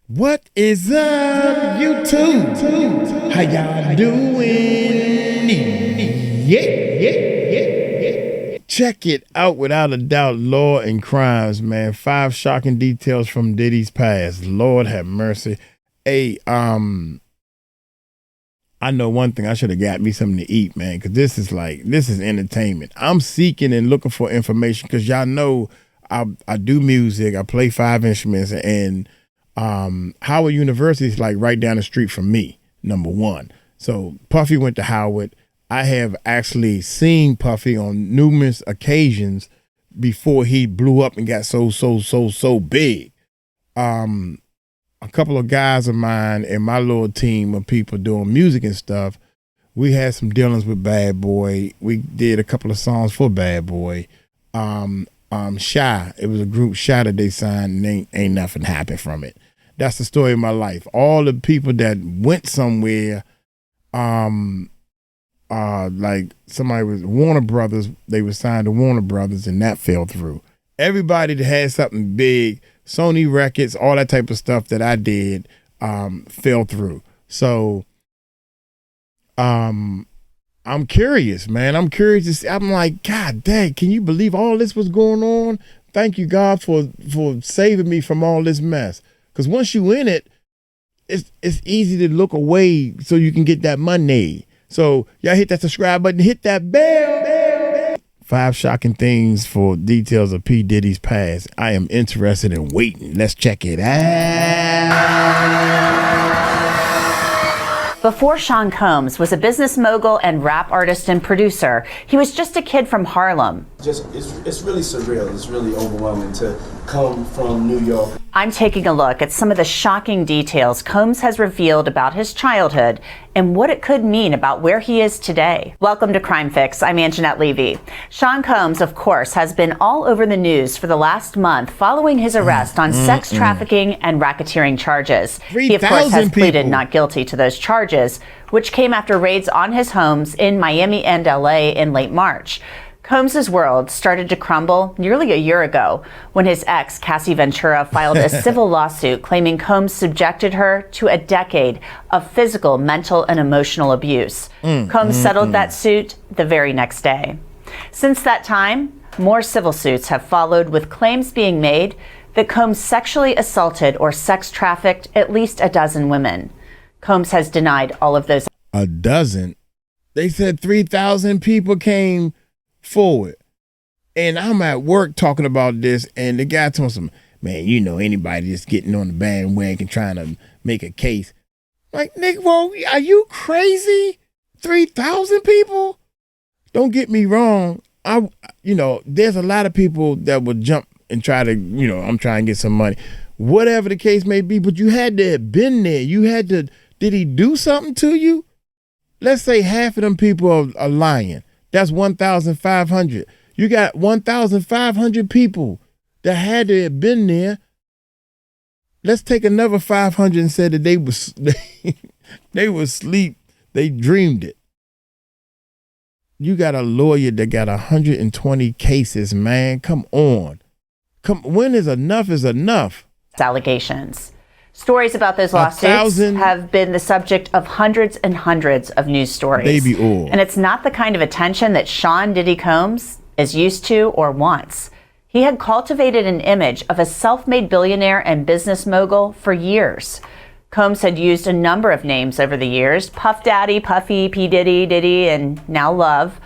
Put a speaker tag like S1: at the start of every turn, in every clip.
S1: What is up, YouTube? How y'all doing? Yeah. Check it out, without a doubt, Law and Crimes, man. 5 shocking details from Diddy's past. Lord have mercy. Hey, I know one thing. I should have got me something to eat, man, because this is entertainment. I'm seeking and looking for information because y'all know I do music. I play 5 instruments, and Howard University is like right down the street from me, number one. So Puffy went to Howard. I have actually seen Puffy on numerous occasions before he blew up and got so big. A couple of guys of mine and my little team of people doing music and stuff, we had some dealings with Bad Boy. We did a couple of songs for Bad Boy. Shy, it was a group Shy that they signed, and ain't nothing happened from it. That's the story of my life. All the people that went somewhere, like somebody was Warner Brothers, they were signed to Warner Brothers, and that fell through. Everybody that had something big, Sony Records, all that type of stuff that I did, fell through. So, I'm curious, man. I'm curious to see. I'm like, God dang, can you believe all this was going on? Thank you, God, for saving me from all this mess. Because once you in it, it's easy to look away so you can get that money. So y'all hit that subscribe button, hit that bell. 5 shocking things for details of P. Diddy's past. I am interested in waiting. Let's check it out.
S2: Before Sean Combs was a business mogul and rap artist and producer, he was just a kid from Harlem.
S3: It's really surreal. It's really overwhelming to come from New York.
S2: I'm taking a look at some of the shocking details Combs has revealed about his childhood and what it could mean about where he is today. Welcome to Crime Fix. I'm Anjanette Levy. Sean Combs, of course, has been all over the news for the last month following his arrest on sex trafficking and racketeering charges. He, of course, has pleaded not guilty to those charges, which came after raids on his homes in Miami and LA in late March. Combs' world started to crumble nearly a year ago when his ex, Cassie Ventura, filed a civil lawsuit claiming Combs subjected her to a decade of physical, mental, and emotional abuse. Combs settled that suit the very next day. Since that time, more civil suits have followed, with claims being made that Combs sexually assaulted or sex trafficked at least a dozen women. Combs has denied all of those.
S1: A dozen? They said 3,000 people came forward, and I'm at work talking about this, and the guy told me, man, you know, anybody just getting on the bandwagon trying to make a case. Like, nigga, well, are you crazy? 3,000 people? Don't get me wrong. There's a lot of people that would jump and try to, I'm trying to get some money, whatever the case may be, but you had to have been there. Did he do something to you? Let's say half of them people are lying. That's 1,500. You got 1,500 people that had to have been there. Let's take another 500 and say that they were asleep. They dreamed it. You got a lawyer that got 120 cases, man. Come on. When is enough is enough?
S2: Allegations. Stories about those lawsuits have been the subject of hundreds and hundreds of news stories.
S1: Baby oil.
S2: And it's not the kind of attention that Sean Diddy Combs is used to or wants. He had cultivated an image of a self-made billionaire and business mogul for years. Combs had used a number of names over the years: Puff Daddy, Puffy, P. Diddy, Diddy, and now Love.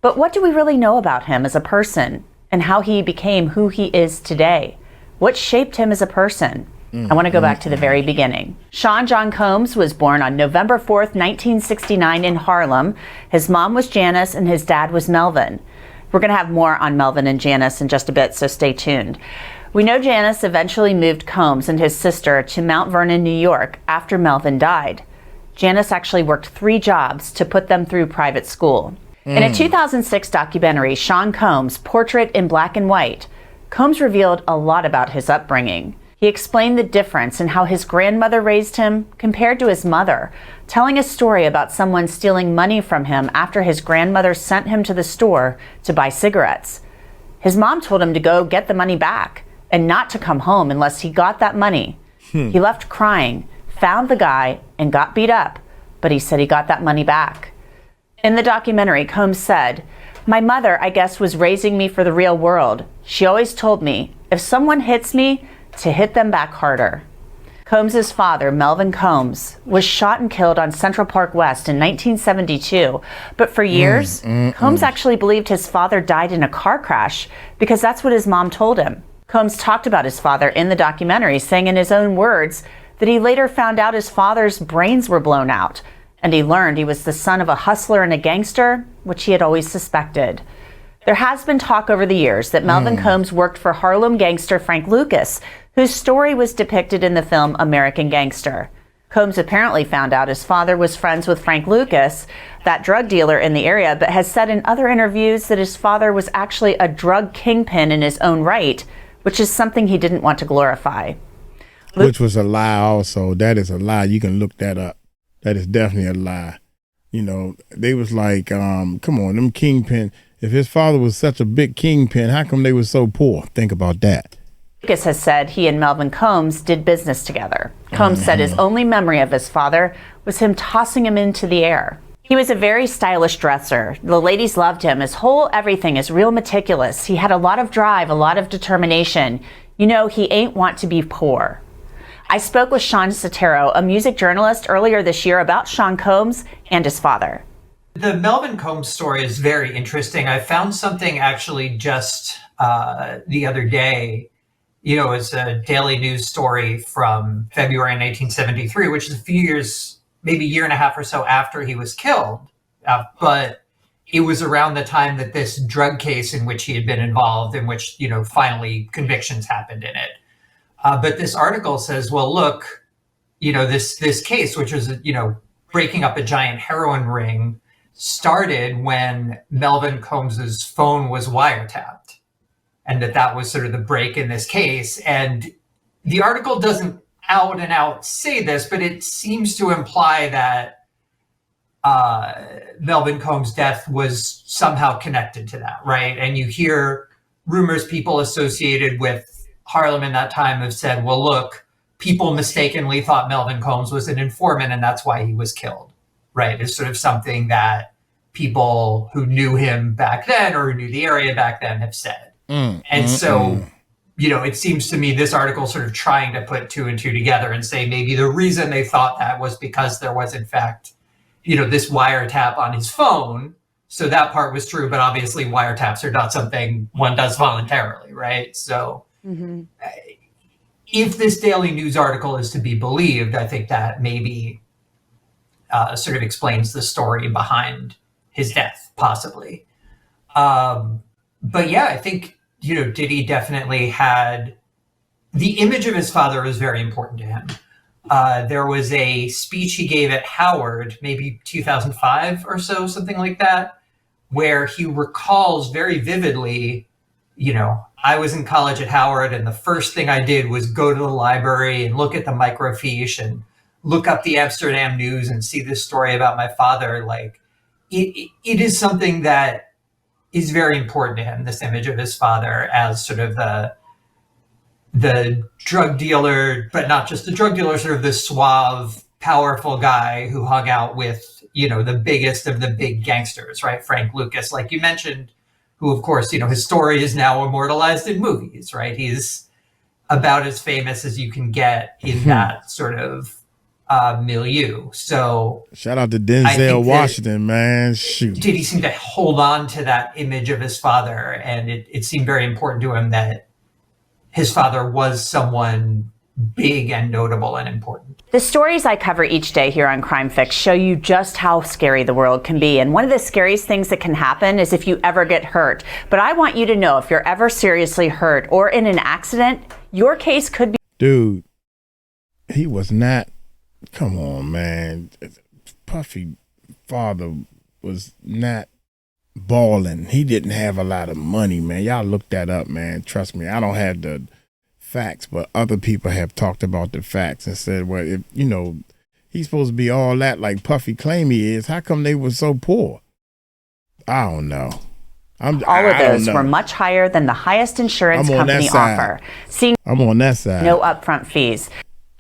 S2: But what do we really know about him as a person and how he became who he is today? What shaped him as a person? I want to go back to the very beginning. Sean John Combs was born on November 4th, 1969 in Harlem. His mom was Janice and his dad was Melvin. We're going to have more on Melvin and Janice in just a bit, so stay tuned. We know Janice eventually moved Combs and his sister to Mount Vernon, New York after Melvin died. Janice actually worked 3 jobs to put them through private school. In a 2006 documentary, Sean Combs, Portrait in Black and White, Combs revealed a lot about his upbringing. He explained the difference in how his grandmother raised him compared to his mother, telling a story about someone stealing money from him after his grandmother sent him to the store to buy cigarettes. His mom told him to go get the money back and not to come home unless he got that money. He left crying, found the guy, and got beat up, but he said he got that money back. In the documentary, Combs said, "My mother, I guess, was raising me for the real world. She always told me, if someone hits me, to hit them back harder." Combs' father, Melvin Combs, was shot and killed on Central Park West in 1972. But for years, Combs actually believed his father died in a car crash because that's what his mom told him. Combs talked about his father in the documentary, saying in his own words that he later found out his father's brains were blown out, and he learned he was the son of a hustler and a gangster, which he had always suspected. There has been talk over the years that Melvin Combs worked for Harlem gangster Frank Lucas, whose story was depicted in the film American Gangster. Combs apparently found out his father was friends with Frank Lucas, that drug dealer in the area, but has said in other interviews that his father was actually a drug kingpin in his own right, which is something he didn't want to glorify.
S1: Which was a lie also. That is a lie. You can look that up. That is definitely a lie. You know, they was like, come on, them kingpin. If his father was such a big kingpin, how come they were so poor? Think about that.
S2: Lucas has said he and Melvin Combs did business together. Combs said his only memory of his father was him tossing him into the air. He was a very stylish dresser. The ladies loved him. His whole everything is real meticulous. He had a lot of drive, a lot of determination. You know, he ain't want to be poor. I spoke with Sean Sotero, a music journalist, earlier this year about Sean Combs and his father.
S4: The Melvin Combs story is very interesting. I found something actually just the other day. You know, it's a daily news story from February 1973, which is a few years, maybe a year and a half or so after he was killed. But it was around the time that this drug case in which he had been involved, in which, you know, finally convictions happened in it. But this article says, well, look, you know, this case, which was, you know, breaking up a giant heroin ring, started when Melvin Combs's phone was wiretapped, and that was sort of the break in this case. And the article doesn't out and out say this, but it seems to imply that Melvin Combs' death was somehow connected to that, right? And you hear rumors people associated with Harlem in that time have said, well, look, people mistakenly thought Melvin Combs was an informant and that's why he was killed, right? It's sort of something that people who knew him back then or who knew the area back then have said. You know, it seems to me this article sort of trying to put two and two together and say maybe the reason they thought that was because there was, in fact, you know, this wiretap on his phone. So that part was true, but obviously wiretaps are not something one does voluntarily, right? So if this daily news article is to be believed, I think that maybe sort of explains the story behind his death, possibly. But yeah, I think, you know, Diddy definitely had, the image of his father was very important to him. There was a speech he gave at Howard, maybe 2005 or so, something like that, where he recalls very vividly, you know, I was in college at Howard and the first thing I did was go to the library and look at the microfiche and look up the Amsterdam News and see this story about my father. Like, it is something that is very important to him, this image of his father as sort of the drug dealer, but not just the drug dealer, sort of the suave, powerful guy who hung out with, you know, the biggest of the big gangsters, right? Frank Lucas, like you mentioned, who, of course, you know, his story is now immortalized in movies, right? He's about as famous as you can get in that sort of milieu. So
S1: shout out to Denzel Washington, man. Shoot.
S4: Did he seem to hold on to that image of his father? And it seemed very important to him that his father was someone big and notable and important.
S2: The stories I cover each day here on Crime Fix show you just how scary the world can be. And one of the scariest things that can happen is if you ever get hurt. But I want you to know, if you're ever seriously hurt or in an accident, your case could be...
S1: Dude, he was not... Come on, man. Puffy father was not balling. He didn't have a lot of money, man. Y'all look that up, man. Trust me, I don't have the facts, but other people have talked about the facts and said, well, if, you know, he's supposed to be all that like Puffy claim he is. How come they were so poor? I don't know.
S2: All of those were much higher than the highest insurance company offer.
S1: I'm on that side.
S2: No upfront fees.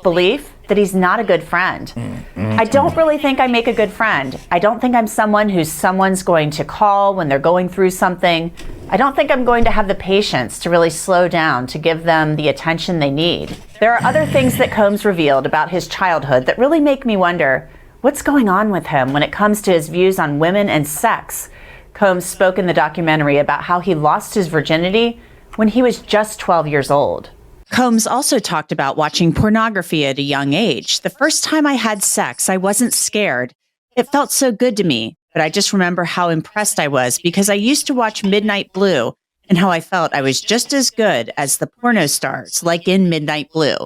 S2: Belief that he's not a good friend. I don't really think I make a good friend. I don't think I'm someone who someone's going to call when they're going through something. I don't think I'm going to have the patience to really slow down to give them the attention they need. There are other things that Combs revealed about his childhood that really make me wonder what's going on with him when it comes to his views on women and sex. Combs spoke in the documentary about how he lost his virginity when he was just 12 years old. Combs also talked about watching pornography at a young age. The first time I had sex, I wasn't scared. It felt so good to me, but I just remember how impressed I was because I used to watch Midnight Blue and how I felt I was just as good as the porno stars, like in Midnight Blue.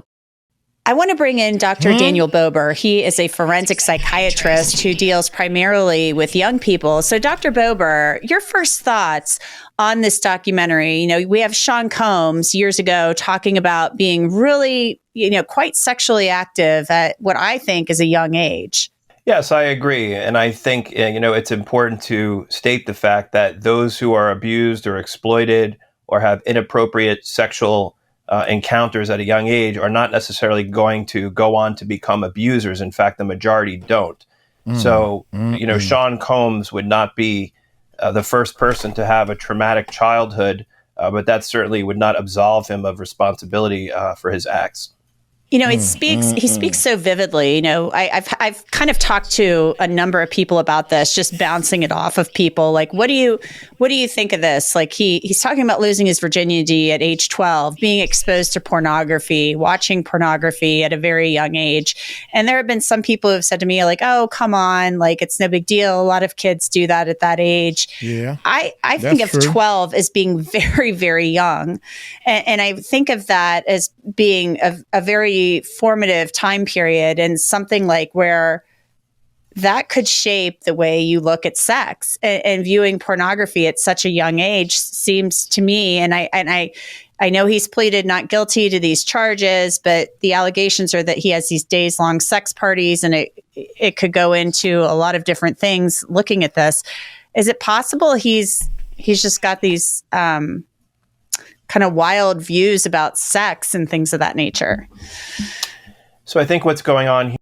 S2: I want to bring in Dr. Daniel Bober. He is a forensic psychiatrist who deals primarily with young people. So, Dr. Bober, your first thoughts on this documentary? You know, we have Sean Combs years ago talking about being really, quite sexually active at what I think is a young age.
S5: Yes, I agree. And I think, it's important to state the fact that those who are abused or exploited or have inappropriate sexual encounters at a young age are not necessarily going to go on to become abusers. In fact, the majority don't. So, Sean Combs would not be the first person to have a traumatic childhood, but that certainly would not absolve him of responsibility for his acts.
S2: He speaks so vividly. I've kind of talked to a number of people about this, just bouncing it off of people. Like, what do you think of this? Like, he's talking about losing his virginity at age 12, being exposed to pornography, watching pornography at a very young age. And there have been some people who've said to me, like, oh, come on, like, it's no big deal. A lot of kids do that at that age. Yeah. I think of 12 as being very, very young. And I think of that as being a very formative time period and something like where that could shape the way you look at sex, and viewing pornography at such a young age seems to me, and I know he's pleaded not guilty to these charges, but the allegations are that he has these days-long sex parties, and it could go into a lot of different things looking at this. Is it possible he's just got these kind of wild views about sex and things of that nature?
S5: So I think what's going on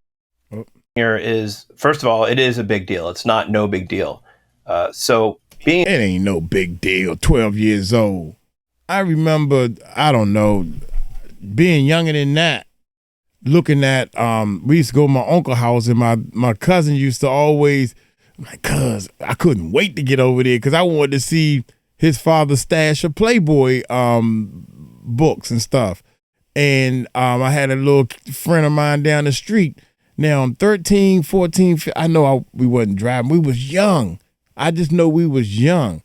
S5: here is, first of all, it is a big deal. It's not no big deal. It
S1: ain't no big deal. 12 years old. I remember, I don't know, being younger than that, looking at, we used to go to my uncle's house, and my cousin used to always, cuz I couldn't wait to get over there because I wanted to see his father's stash of Playboy books and stuff. And I had a little friend of mine down the street. Now I'm 13, 14, I know we wasn't driving. We was young. I just know we was young.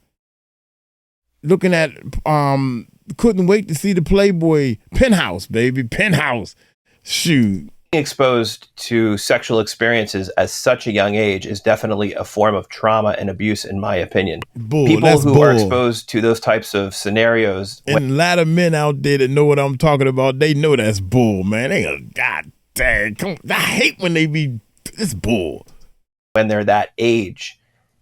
S1: Looking at, couldn't wait to see the Playboy Penthouse, baby, Penthouse. Shoot.
S5: Being exposed to sexual experiences at such a young age is definitely a form of trauma and abuse, in my opinion. People who are exposed to those types of scenarios.
S1: And a lot of men out there that know what I'm talking about, they know that's bull, man. They go, God dang, I hate when they be, it's bull.
S5: When they're that age,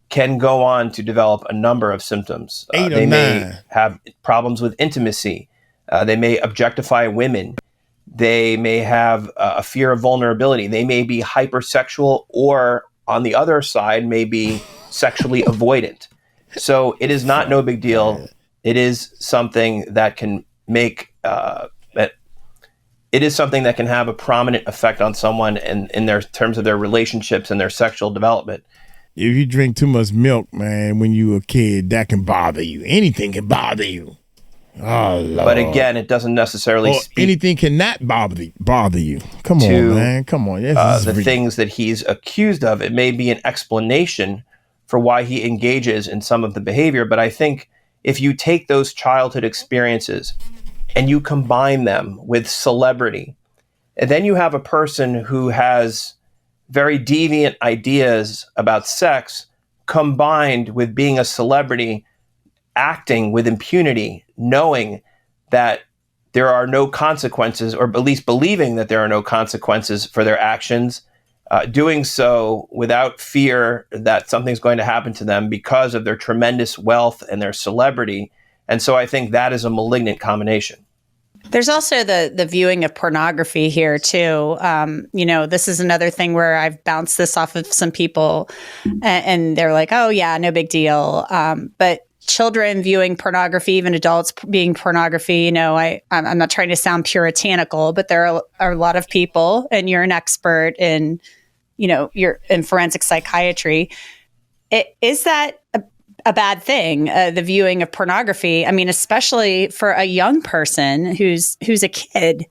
S5: can go on to develop a number of symptoms. They may have problems with intimacy. They may objectify women. They may have a fear of vulnerability. They may be hypersexual, or on the other side, may be sexually avoidant. So it is not no big deal. It is something that can make, it is something that can have a prominent effect on someone in their terms of their relationships and their sexual development.
S1: If you drink too much milk, man, when you were a kid, that can bother you. Anything can bother you. Oh, Lord.
S5: But again, it doesn't necessarily speak
S1: anything cannot bother you. Come on, man. Come on.
S5: The things that he's accused of. It may be an explanation for why he engages in some of the behavior. But I think if you take those childhood experiences and you combine them with celebrity, and then you have a person who has very deviant ideas about sex combined with being a celebrity, acting with impunity, knowing that there are no consequences, or at least believing that there are no consequences for their actions, doing so without fear that something's going to happen to them because of their tremendous wealth and their celebrity. And so I think that is a malignant combination.
S6: There's also the viewing of pornography here too. This is another thing where I've bounced this off of some people, and they're like, "Oh yeah, no big deal." But children viewing pornography, even adults being pornography, I'm not trying to sound puritanical, but there are a lot of people, and you're an expert in, you're in forensic psychiatry. Is that a bad thing, the viewing of pornography? I mean, especially for a young person who's a kid.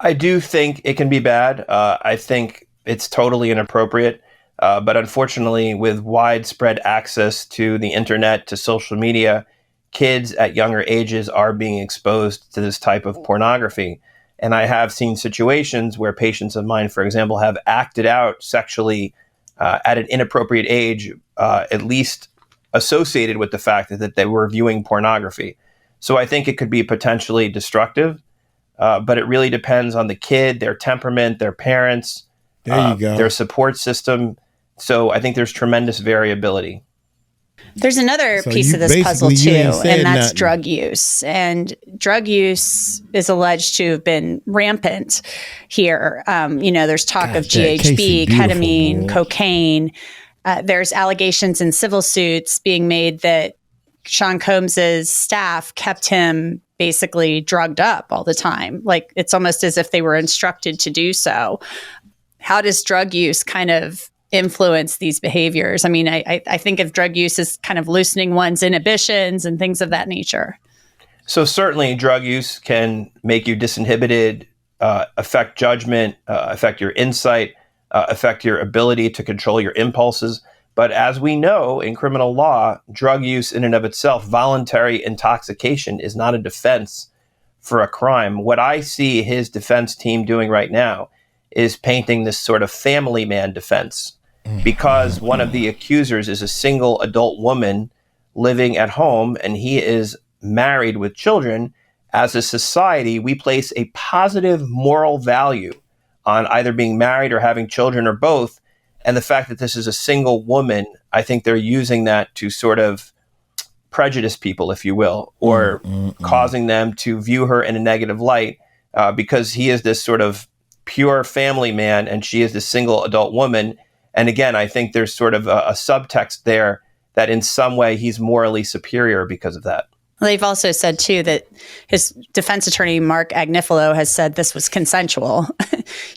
S5: I do think it can be bad. I think it's totally inappropriate. But unfortunately, with widespread access to the internet, to social media, kids at younger ages are being exposed to this type of pornography. And I have seen situations where patients of mine, for example, have acted out sexually at an inappropriate age, at least associated with the fact that they were viewing pornography. So I think it could be potentially destructive, but it really depends on the kid, their temperament, their parents, their support system. So I think there's tremendous variability.
S6: There's another piece of this puzzle too, and that's drug use. And drug use is alleged to have been rampant here. There's talk of GHB, ketamine, cocaine. There's allegations in civil suits being made that Sean Combs's staff kept him basically drugged up all the time. Like, it's almost as if they were instructed to do so. How does drug use kind of influence these behaviors? I mean, I think of drug use as kind of loosening one's inhibitions and things of that nature.
S5: So certainly drug use can make you disinhibited, affect judgment, affect your insight, affect your ability to control your impulses. But as we know in criminal law, drug use in and of itself, voluntary intoxication, is not a defense for a crime. What I see his defense team doing right now is painting this sort of family man defense, because one of the accusers is a single adult woman living at home and he is married with children. As a society, we place a positive moral value on either being married or having children or both. And the fact that this is a single woman, I think they're using that to sort of prejudice people, if you will, or causing them to view her in a negative light, because he is this sort of pure family man and she is this single adult woman. And again, I think there's sort of a subtext there that in some way he's morally superior because of that.
S6: Well, they've also said, too, that his defense attorney, Mark Agnifilo, has said this was consensual.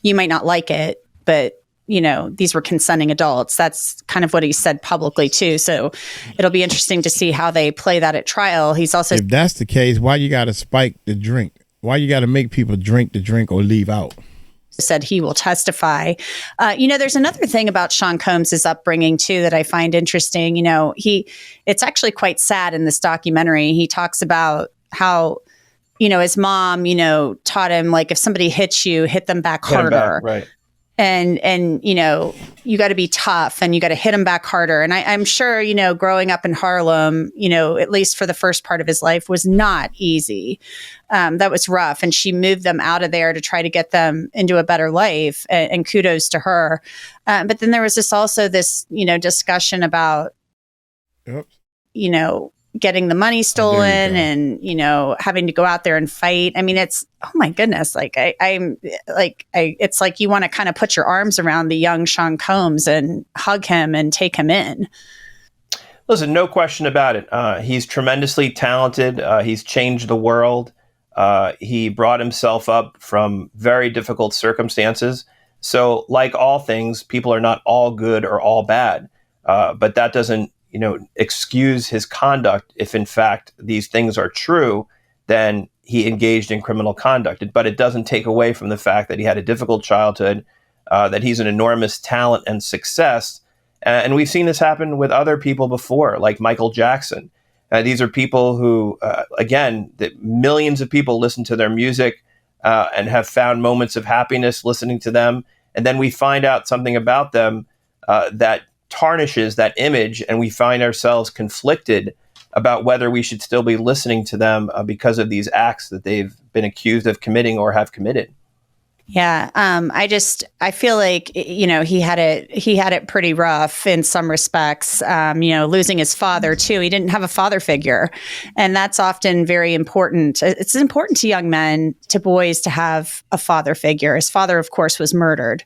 S6: You might not like it, but, these were consenting adults. That's kind of what he said publicly, too. So it'll be interesting to see how they play that at trial. He's also...
S1: If that's the case, why you got to spike the drink? Why you got to make people drink the drink or leave out?
S6: Said he will testify. There's another thing about Sean Combs's upbringing too that I find interesting. It's actually quite sad in this documentary. He talks about how, his mom, taught him, like, if somebody hits you, hit them back harder.
S5: Right.
S6: And you got to be tough and you got to hit him back harder. And I'm sure, growing up in Harlem, at least for the first part of his life, was not easy. That was rough. And she moved them out of there to try to get them into a better life. And kudos to her. But then there was also this, discussion about, getting the money stolen and, having to go out there and fight. I mean, it's, oh my goodness. It's like you want to kind of put your arms around the young Sean Combs and hug him and take him in.
S5: Listen, no question about it. He's tremendously talented. He's changed the world. He brought himself up from very difficult circumstances. So like all things, people are not all good or all bad. But that doesn't, excuse his conduct. If in fact these things are true, then he engaged in criminal conduct. But it doesn't take away from the fact that he had a difficult childhood, that he's an enormous talent and success. And we've seen this happen with other people before, like Michael Jackson. These are people who, again, that millions of people listen to their music and have found moments of happiness listening to them. And then we find out something about them that tarnishes that image, and we find ourselves conflicted about whether we should still be listening to them because of these acts that they've been accused of committing or have committed.
S6: Yeah. I feel like, you know, he had it pretty rough in some respects, you know, losing his father too. He didn't have a father figure. And that's often very important. It's important to young men, to boys, to have a father figure. His father, of course, was murdered.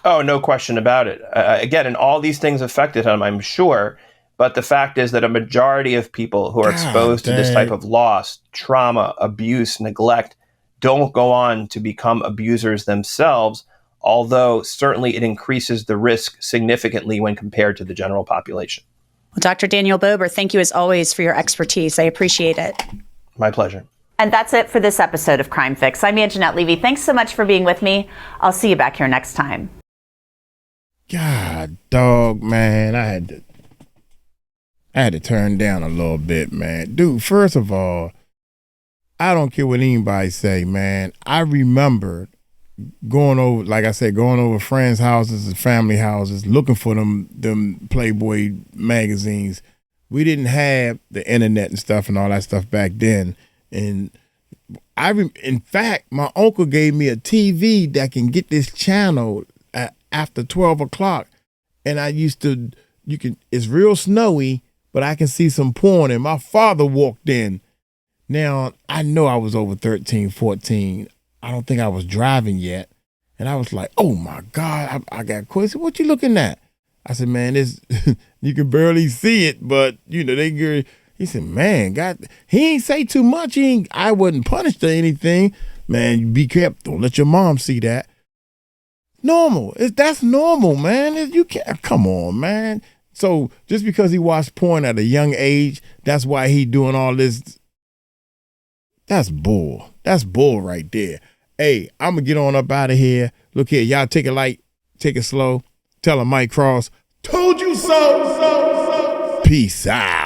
S5: Oh, no question about it. Again, and all these things affected him, I'm sure. But the fact is that a majority of people who are exposed to this type of loss, trauma, abuse, neglect, don't go on to become abusers themselves, although certainly it increases the risk significantly when compared to the general population.
S6: Well, Dr. Daniel Bober, thank you as always for your expertise. I appreciate it.
S5: My pleasure.
S2: And that's it for this episode of Crime Fix. I'm Anjanette Levy. Thanks so much for being with me. I'll see you back here next time.
S1: God, dog, man, I had to turn down a little bit, man. Dude, first of all, I don't care what anybody say, man. I remember going over friends' houses and family houses, looking for them Playboy magazines. We didn't have the internet and stuff and all that stuff back then. And in fact, my uncle gave me a TV that can get this channel after 12 o'clock. And it's real snowy, but I can see some porn. And my father walked in. Now, I know I was over 13, 14. I don't think I was driving yet. And I was like, oh, my God, I got caught. He said, what you looking at? I said, man, this you can barely see it, but, you know, he said, man, God, he ain't say too much. I wasn't punished or anything. Man, be careful. Don't let your mom see that. Normal. That's normal, man. You can't, come on, man. So just because he watched porn at a young age, that's why he doing all this. That's bull. That's bull right there. Hey, I'm going to get on up out of here. Look here, y'all take it light, take it slow. Tell him Mike Cross, told you so. Peace out.